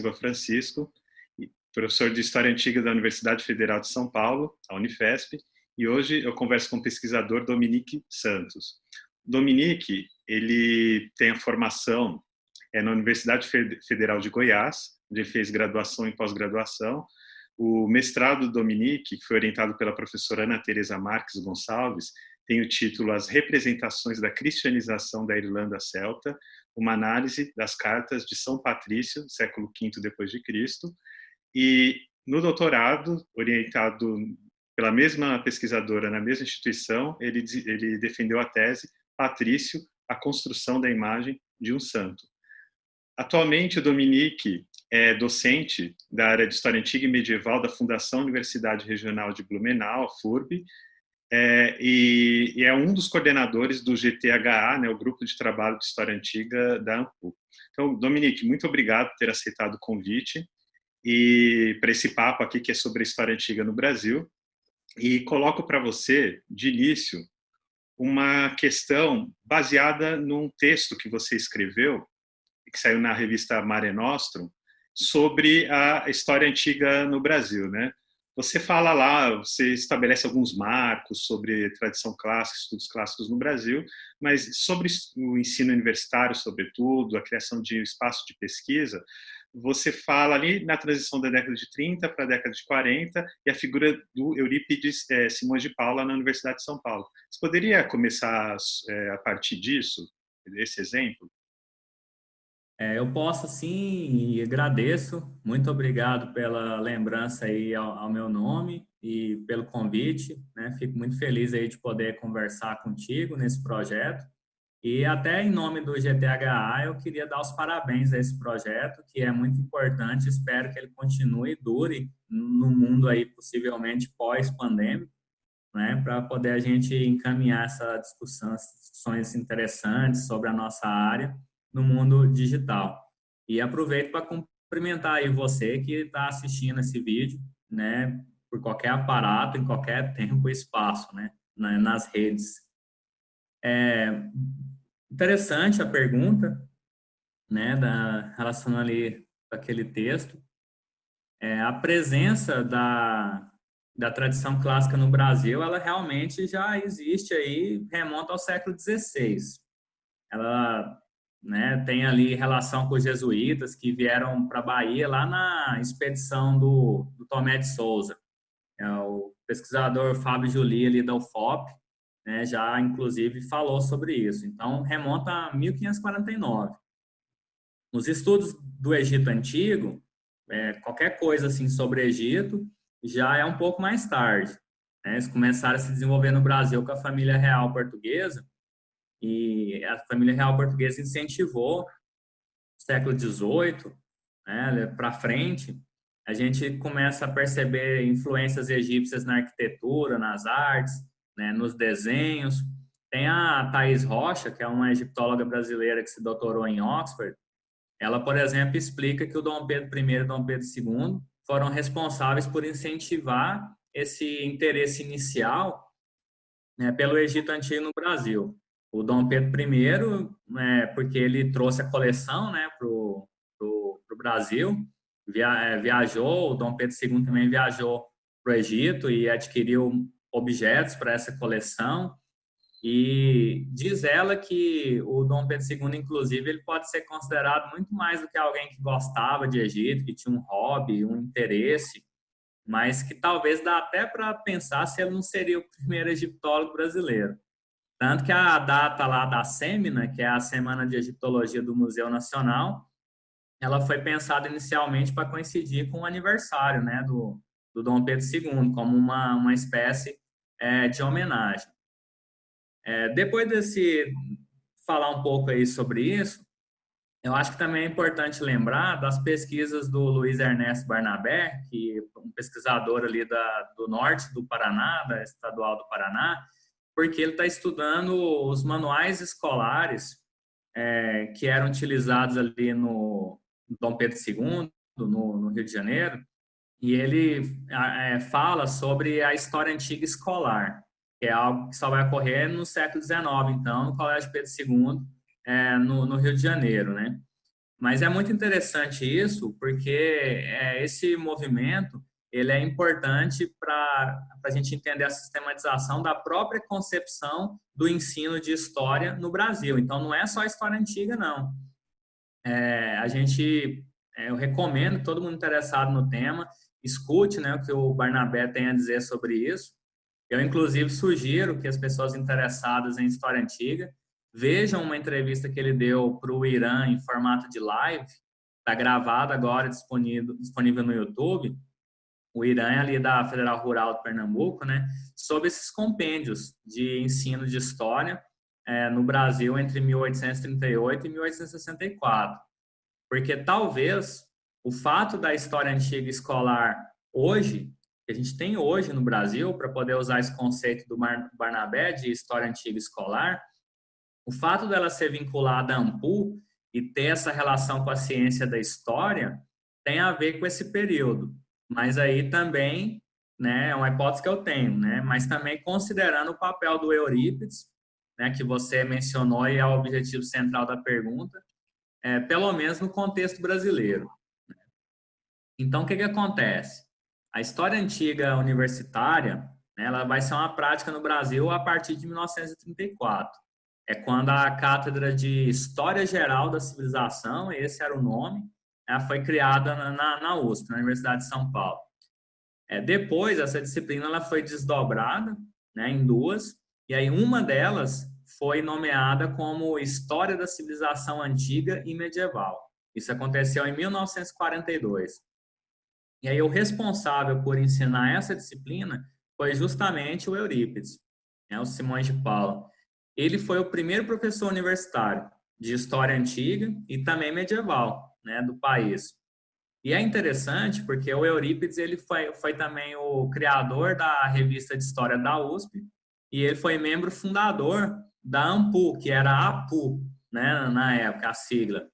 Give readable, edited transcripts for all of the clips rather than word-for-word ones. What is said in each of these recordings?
Silva Francisco, professor de História Antiga da Universidade Federal de São Paulo, a Unifesp, e hoje eu converso com o pesquisador Dominique Santos. Dominique, ele tem a formação na Universidade Federal de Goiás, onde ele fez graduação e pós-graduação. O mestrado do Dominique, que foi orientado pela professora Ana Teresa Marques Gonçalves, tem o título As Representações da Cristianização da Irlanda Celta, uma análise das cartas de São Patrício, século V depois de Cristo. E no doutorado, orientado pela mesma pesquisadora na mesma instituição, ele defendeu a tese Patrício, a construção da imagem de um santo. Atualmente, o Dominique é docente da área de História Antiga e Medieval da Fundação Universidade Regional de Blumenau, FURB, e é um dos coordenadores do GTHA, né, o Grupo de Trabalho de História Antiga da ANPU. Então, Dominique, muito obrigado por ter aceitado o convite e para esse papo aqui que é sobre a história antiga no Brasil. E coloco para você, de início, uma questão baseada num texto que você escreveu, que saiu na revista Mare Nostrum, sobre a história antiga no Brasil, né? Você fala lá, você estabelece alguns marcos sobre tradição clássica, estudos clássicos no Brasil, mas sobre o ensino universitário, sobretudo, a criação de espaço de pesquisa, você fala ali na transição da década de 30 para a década de 40 e a figura do Eurípides Simões de Paula na Universidade de São Paulo. Você poderia começar a partir disso, desse exemplo? Eu posso sim e agradeço. Muito obrigado pela lembrança aí ao meu nome e pelo convite, né? Fico muito feliz aí de poder conversar contigo nesse projeto. E até em nome do GTHA, eu queria dar os parabéns a esse projeto, que é muito importante. Espero que ele continue e dure no mundo aí possivelmente pós-pandêmico, né? Para poder a gente encaminhar essa discussão, discussões interessantes sobre a nossa área no mundo digital. E aproveito para cumprimentar aí você que está assistindo esse vídeo, né, por qualquer aparato, em qualquer tempo e espaço, né, nas redes. Interessante a pergunta, né, relacionando ali aquele texto. A presença da tradição clássica no Brasil, ela realmente já existe aí, remonta ao século XVI. Ela, né, tem ali relação com os jesuítas que vieram para a Bahia lá na expedição do Tomé de Souza. O pesquisador Fábio Juli ali da UFOP, né, já inclusive falou sobre isso. Então, remonta a 1549. Os estudos do Egito Antigo, qualquer coisa assim sobre Egito, já é um pouco mais tarde, né? Eles começaram a se desenvolver no Brasil com a família real portuguesa, e a família real portuguesa incentivou, no século XVIII, né, para frente, a gente começa a perceber influências egípcias na arquitetura, nas artes, né, nos desenhos. Tem a Thaís Rocha, que é uma egiptóloga brasileira que se doutorou em Oxford. Ela, por exemplo, explica que o Dom Pedro I e o Dom Pedro II foram responsáveis por incentivar esse interesse inicial, né, pelo Egito Antigo no Brasil. O Dom Pedro I, porque ele trouxe a coleção, né, para o Brasil, viajou, o Dom Pedro II também viajou para o Egito e adquiriu objetos para essa coleção. E diz ela que o Dom Pedro II, inclusive, ele pode ser considerado muito mais do que alguém que gostava de Egito, que tinha um hobby, um interesse, mas que talvez dá até para pensar se ele não seria o primeiro egiptólogo brasileiro. Tanto que a data lá da Semina, que é a Semana de Egiptologia do Museu Nacional, ela foi pensada inicialmente para coincidir com o aniversário, né, do Dom Pedro II, como uma espécie de homenagem. Depois desse falar um pouco aí sobre isso, eu acho que também é importante lembrar das pesquisas do Luiz Ernesto Barnabé, que é um pesquisador ali do norte do Paraná, da Estadual do Paraná, porque ele está estudando os manuais escolares que eram utilizados ali no Dom Pedro II, no Rio de Janeiro, e ele fala sobre a história antiga escolar, que é algo que só vai ocorrer no século XIX, então, no Colégio Pedro II, no Rio de Janeiro, né? Mas é muito interessante isso, porque esse movimento ele é importante para a gente entender a sistematização da própria concepção do ensino de história no Brasil. Então, não é só a história antiga, não. Eu recomendo todo mundo interessado no tema, escute, né, o que o Barnabé tem a dizer sobre isso. Eu, inclusive, sugiro que as pessoas interessadas em história antiga vejam uma entrevista que ele deu para o Irã em formato de live, está gravada agora, disponível no YouTube. O Irã é ali da Federal Rural de Pernambuco, né, sobre esses compêndios de ensino de história no Brasil entre 1838 e 1864. Porque talvez o fato da história antiga escolar hoje, que a gente tem hoje no Brasil, para poder usar esse conceito do Barnabé de história antiga escolar, o fato dela ser vinculada à AMPU e ter essa relação com a ciência da história tem a ver com esse período. Mas aí também, né, é uma hipótese que eu tenho, né, mas também considerando o papel do Eurípides, né, que você mencionou e é o objetivo central da pergunta, pelo menos no contexto brasileiro. Então, o que acontece? A história antiga universitária, né, ela vai ser uma prática no Brasil a partir de 1934. É quando a Cátedra de História Geral da Civilização, esse era o nome, né, foi criada na USP, na Universidade de São Paulo. Depois, essa disciplina ela foi desdobrada, né, em duas, e aí uma delas foi nomeada como História da Civilização Antiga e Medieval. Isso aconteceu em 1942. E aí o responsável por ensinar essa disciplina foi justamente o Eurípides, né, o Simões de Paula. Ele foi o primeiro professor universitário de História Antiga e também medieval, né, do país. E é interessante porque o Eurípides ele foi também o criador da revista de História da USP e ele foi membro fundador da AMPU, que era a APU, né, na época, a sigla.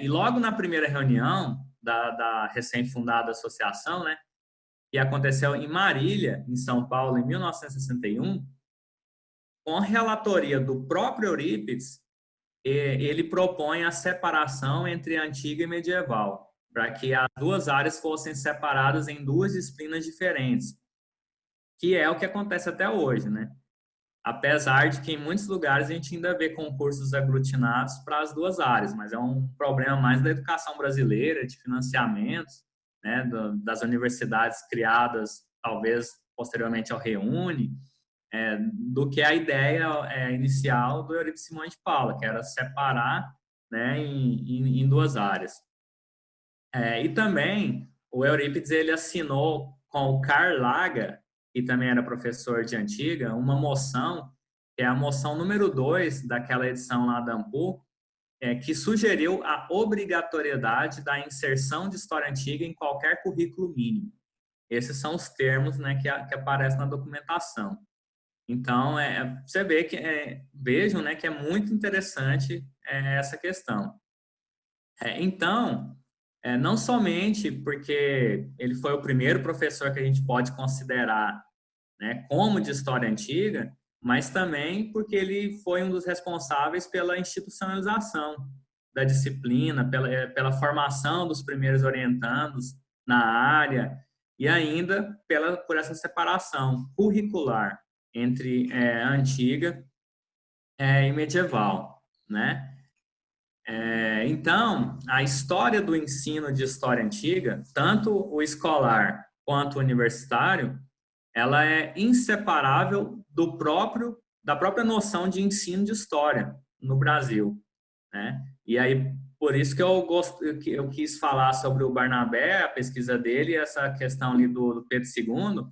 E logo na primeira reunião da recém-fundada associação, né, que aconteceu em Marília, em São Paulo, em 1961, com a relatoria do próprio Eurípides, ele propõe a separação entre antiga e medieval, para que as duas áreas fossem separadas em duas disciplinas diferentes, que é o que acontece até hoje, né? Apesar de que em muitos lugares a gente ainda vê concursos aglutinados para as duas áreas, mas é um problema mais da educação brasileira, de financiamentos, né, das universidades criadas, talvez posteriormente ao Reúne, do que a ideia inicial do Eurípides Simões de Paula, que era separar, né, em duas áreas. E também o Eurípides ele assinou com o Karl Lager, que também era professor de antiga, uma moção, que é a moção número 2 daquela edição lá da AMPU, que sugeriu a obrigatoriedade da inserção de história antiga em qualquer currículo mínimo. Esses são os termos, né, que aparecem na documentação. Então, você vê vejam, né, que é muito interessante essa questão. Então, não somente porque ele foi o primeiro professor que a gente pode considerar, né, como de história antiga, mas também porque ele foi um dos responsáveis pela institucionalização da disciplina, pela formação dos primeiros orientandos na área e ainda por essa separação curricular entre antiga e medieval, né? Então, a história do ensino de história antiga, tanto o escolar quanto o universitário, ela é inseparável da própria noção de ensino de história no Brasil, né? E aí, por isso que eu quis falar sobre o Barnabé, a pesquisa dele, essa questão ali do Pedro II,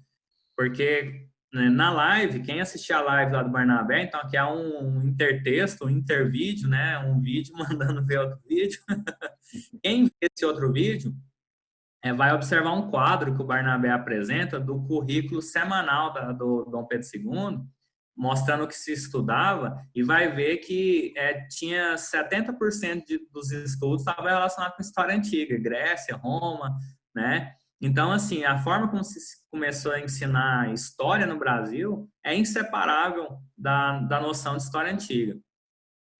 porque né, na live, quem assistir a live lá do Barnabé, então aqui é um intertexto, um intervídeo, né, um vídeo mandando ver outro vídeo. Quem vê esse outro vídeo vai observar um quadro que o Barnabé apresenta do currículo semanal do Dom Pedro II, mostrando o que se estudava, e vai ver que tinha 70% dos estudos estava relacionado com história antiga, Grécia, Roma, né? Então, assim, a forma como se começou a ensinar história no Brasil é inseparável da noção de história antiga.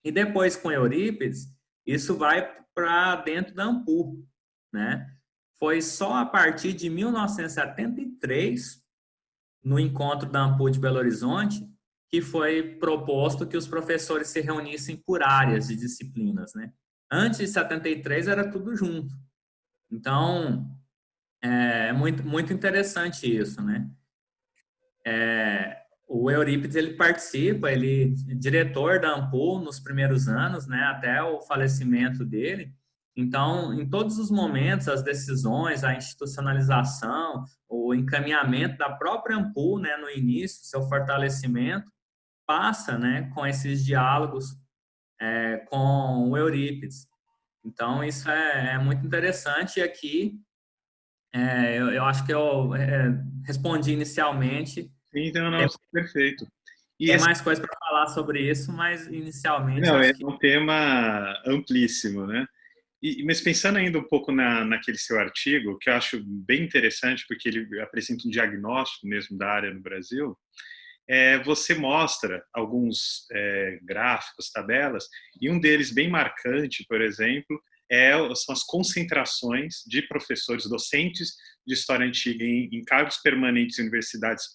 E depois, com Eurípides, isso vai para dentro da Ampul, né? Foi só a partir de 1973, no encontro da Ampul de Belo Horizonte, que foi proposto que os professores se reunissem por áreas de disciplinas, né? Antes de 73 era tudo junto. Então, é muito, muito interessante isso, né? O Eurípides, ele participa, ele é diretor da Ampul nos primeiros anos, né, até o falecimento dele. Então, em todos os momentos, as decisões, a institucionalização, o encaminhamento da própria Ampul, né, no início, seu fortalecimento, passa, né, com esses diálogos com o Eurípides. Então, isso é muito interessante e aqui eu acho que eu respondi inicialmente. Então, não, perfeito. E Tem esse, mais coisa para falar sobre isso, mas inicialmente não, é acho que um tema amplíssimo, né? Mas pensando ainda um pouco naquele seu artigo, que eu acho bem interessante, porque ele apresenta um diagnóstico mesmo da área no Brasil, você mostra alguns gráficos, tabelas, e um deles bem marcante, por exemplo, são as concentrações de professores docentes de história antiga em cargos permanentes em universidades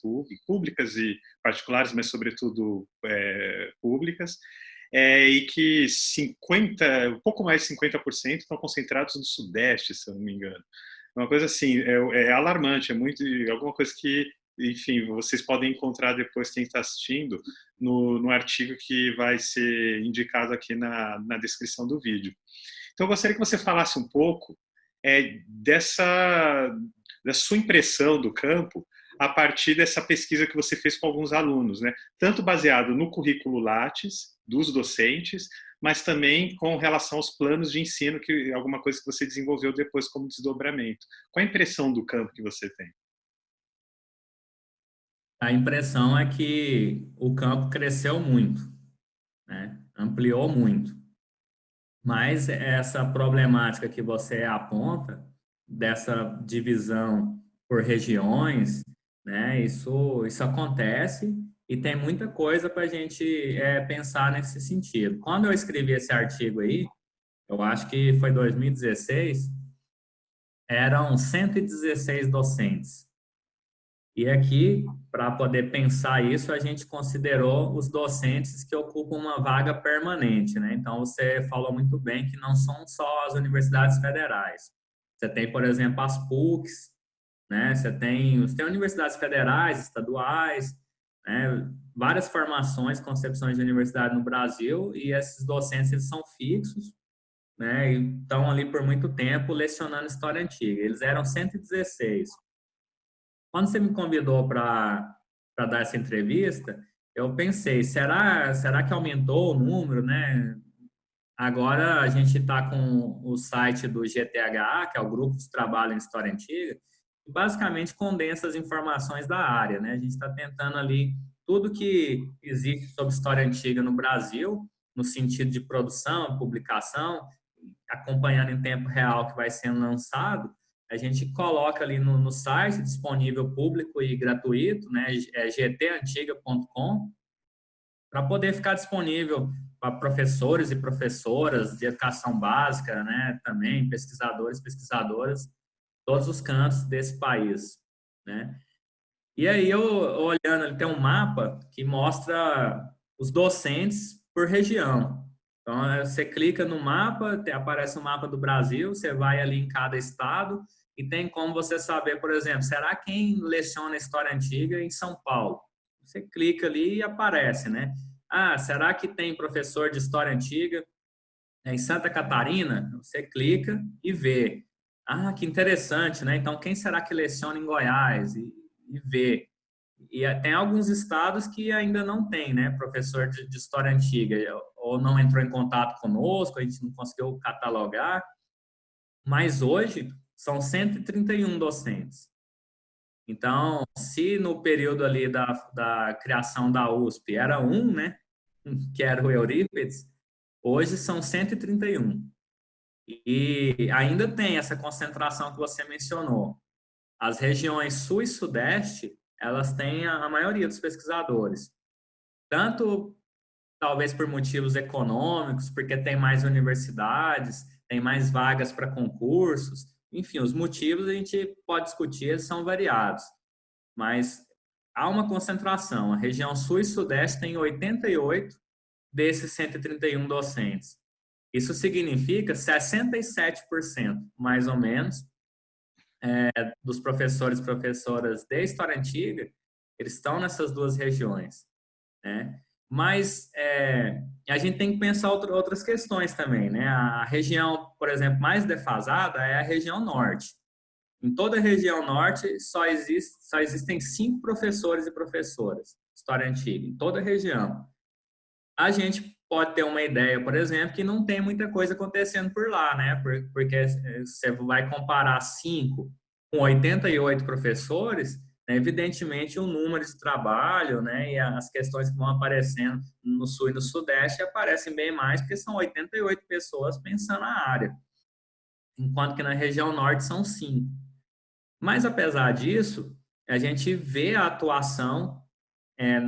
públicas e particulares, mas sobretudo públicas, e que um pouco mais de 50% estão concentrados no Sudeste, se eu não me engano. Uma coisa assim, é alarmante, é muito alguma coisa que, enfim, vocês podem encontrar depois, quem está assistindo, no artigo que vai ser indicado aqui na descrição do vídeo. Então, eu gostaria que você falasse um pouco da sua impressão do campo a partir dessa pesquisa que você fez com alguns alunos, né? Tanto baseado no currículo Lattes dos docentes, mas também com relação aos planos de ensino, que alguma coisa que você desenvolveu depois como desdobramento. Qual a impressão do campo que você tem? a impressão é que o campo cresceu muito, né? Ampliou muito. Mas essa problemática que você aponta, dessa divisão por regiões, né? Isso acontece e tem muita coisa para a gente pensar nesse sentido. Quando eu escrevi esse artigo aí, eu acho que foi 2016, eram 116 docentes. E aqui, para poder pensar isso, a gente considerou os docentes que ocupam uma vaga permanente, né? Então, você falou muito bem que não são só as universidades federais. Você tem, por exemplo, as PUCs, né? Você tem universidades federais, estaduais, né? Várias formações, concepções de universidade no Brasil, e esses docentes eles são fixos, né? E estão ali por muito tempo lecionando história antiga. Eles eram 116. Quando você me convidou para dar essa entrevista, eu pensei, será que aumentou o número, né? Agora a gente está com o site do GTHA, que é o Grupo de Trabalho em História Antiga, que basicamente condensa as informações da área, né? A gente está tentando ali tudo que existe sobre história antiga no Brasil, no sentido de produção, publicação, acompanhando em tempo real o que vai sendo lançado, a gente coloca ali no site, disponível público e gratuito, né, gtantiga.com, para poder ficar disponível para professores e professoras de educação básica, né, também pesquisadores, pesquisadoras, todos os cantos desse país, né. E aí eu olhando, ele tem um mapa que mostra os docentes por região. Então, você clica no mapa, aparece o mapa do Brasil, você vai ali em cada estado e tem como você saber, por exemplo, será quem leciona História Antiga em São Paulo? Você clica ali e aparece, né? Ah, será que tem professor de História Antiga em Santa Catarina? Você clica e vê. Ah, que interessante, né? Então, quem será que leciona em Goiás? E vê. E tem alguns estados que ainda não tem, né, professor de história antiga, ou não entrou em contato conosco, a gente não conseguiu catalogar, mas hoje são 131 docentes. Então, se no período ali da criação da USP era um, né, que era o Eurípides, hoje são 131. E ainda tem essa concentração que você mencionou. As regiões sul e sudeste, elas têm a maioria dos pesquisadores. Tanto talvez por motivos econômicos, porque tem mais universidades, tem mais vagas para concursos, enfim, os motivos a gente pode discutir, eles são variados, mas há uma concentração. A região sul e sudeste tem 88 desses 131 docentes. Isso significa 67%, mais ou menos, dos professores e professoras de História Antiga, eles estão nessas duas regiões, né? Mas a gente tem que pensar outras questões também, né? A região, por exemplo, mais defasada é a região norte. Em toda a região norte só existem 5 professores e professoras de História Antiga, em toda a região. A gente pode ter uma ideia, por exemplo, que não tem muita coisa acontecendo por lá, né? Porque você vai comparar 5 com 88 professores, né? Evidentemente o número de trabalho, né? E as questões que vão aparecendo no sul e no sudeste aparecem bem mais, porque são 88 pessoas pensando na área, enquanto que na região norte são 5. Mas apesar disso, a gente vê a atuação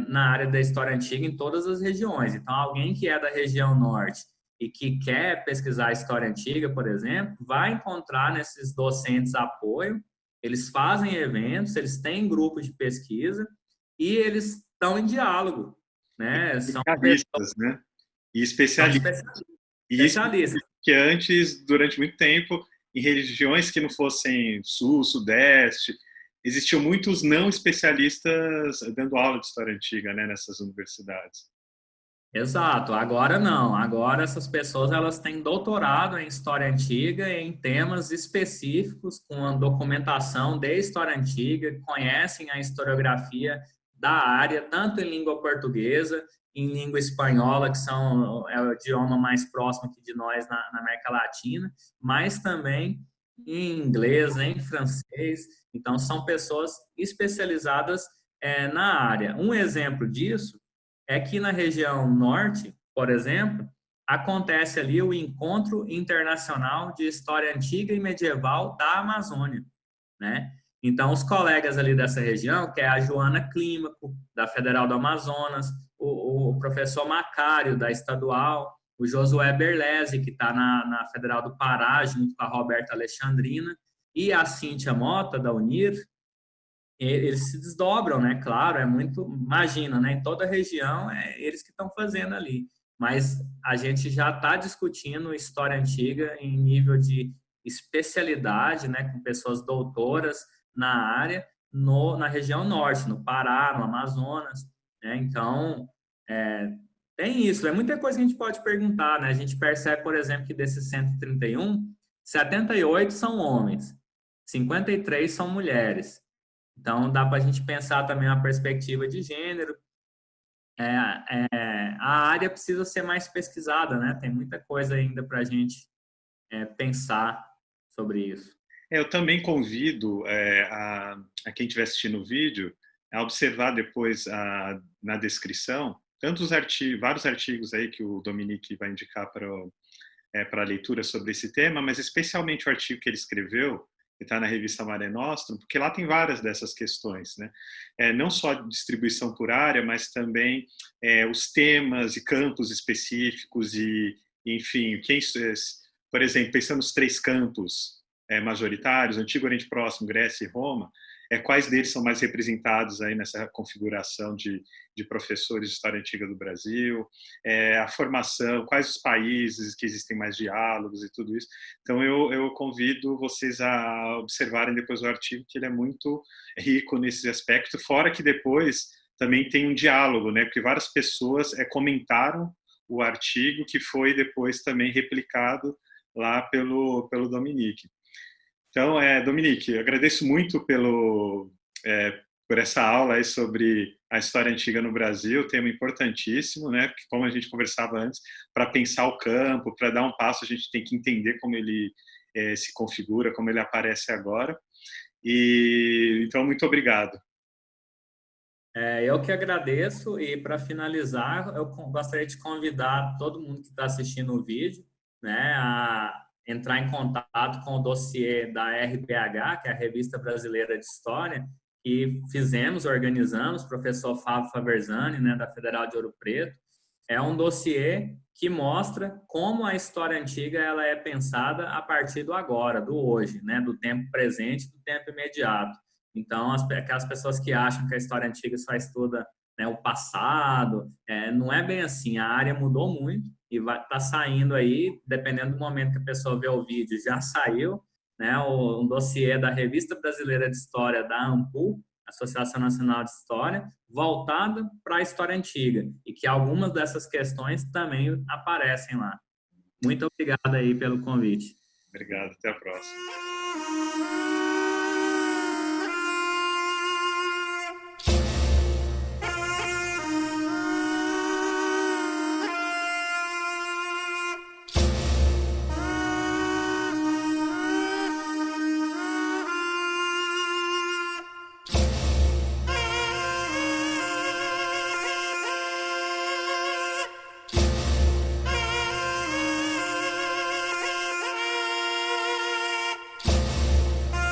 na área da história antiga em todas as regiões. Então, alguém que é da região norte e que quer pesquisar a história antiga, por exemplo, vai encontrar nesses docentes apoio, eles fazem eventos, eles têm grupos de pesquisa e eles estão em diálogo, né? São Especialistas, né? E especialistas. E isso especialistas. que antes, durante muito tempo, em regiões que não fossem sul, sudeste, existiam muitos não especialistas dando aula de história antiga, né, nessas universidades. Exato, agora não. Agora essas pessoas elas têm doutorado em história antiga em temas específicos com a documentação de história antiga, conhecem a historiografia da área, tanto em língua portuguesa, em língua espanhola, que é o idioma mais próximo aqui de nós na América Latina, mas também em inglês, em francês. Então são pessoas especializadas na área. Um exemplo disso é que na região norte, por exemplo, acontece ali o Encontro Internacional de História Antiga e Medieval da Amazônia, né? Então, os colegas ali dessa região, que é a Joana Clímaco, da Federal do Amazonas, o professor Macário, da Estadual, o Josué Berlese, que está na Federal do Pará, junto com a Roberta Alexandrina, e a Cíntia Mota, da Unir, eles se desdobram, né? Claro, é muito, imagina, né? Em toda a região, é eles que estão fazendo ali. Mas a gente já está discutindo história antiga em nível de especialidade, né? Com pessoas doutoras na área, na região norte, no Pará, no Amazonas, né? Então, tem isso. É muita coisa que a gente pode perguntar, né? A gente percebe, por exemplo, que desses 131, 78 são homens, 53 são mulheres. Então, dá para a gente pensar também uma perspectiva de gênero. A área precisa ser mais pesquisada, né? Tem muita coisa ainda para a gente pensar sobre isso. Eu também convido a quem estiver assistindo o vídeo a observar depois na descrição tantos artigos, vários artigos aí que o Dominique vai indicar para a leitura sobre esse tema, mas especialmente o artigo que ele escreveu, que está na revista Mare Nostrum, porque lá tem várias dessas questões, né? Não só distribuição por área, mas também os temas e campos específicos e, enfim, por exemplo, pensando nos 3 campos majoritários, Antigo Oriente Próximo, Grécia e Roma, quais deles são mais representados aí nessa configuração de professores de história antiga do Brasil, a formação, quais os países que existem mais diálogos e tudo isso. Então, eu convido vocês a observarem depois o artigo, que ele é muito rico nesse aspecto, fora que depois também tem um diálogo, né? Porque várias pessoas comentaram o artigo, que foi depois também replicado lá pelo Dominique. Então, Dominique, eu agradeço muito por essa aula aí sobre a história antiga no Brasil, tema importantíssimo, né? Porque, como a gente conversava antes, para pensar o campo, para dar um passo, a gente tem que entender como ele se configura, como ele aparece agora. Então, muito obrigado. Eu que agradeço e, para finalizar, eu gostaria de convidar todo mundo que está assistindo o vídeo, né, a entrar em contato com o dossiê da RBH, que é a Revista Brasileira de História, que organizamos, professor Fábio Faversani, né, da Federal de Ouro Preto. é um dossiê que mostra como a história antiga ela é pensada a partir do agora, do hoje, né? Do tempo presente, do tempo imediato. Então, aquelas pessoas que acham que a história antiga só estuda, né, o passado, não é bem assim. A área mudou muito e vai estar saindo aí, dependendo do momento que a pessoa vê o vídeo, já saiu, né, um dossiê da Revista Brasileira de História da ANPU, Associação Nacional de História, voltada para a história antiga e que algumas dessas questões também aparecem lá. Muito obrigado aí pelo convite. Obrigado, até a próxima.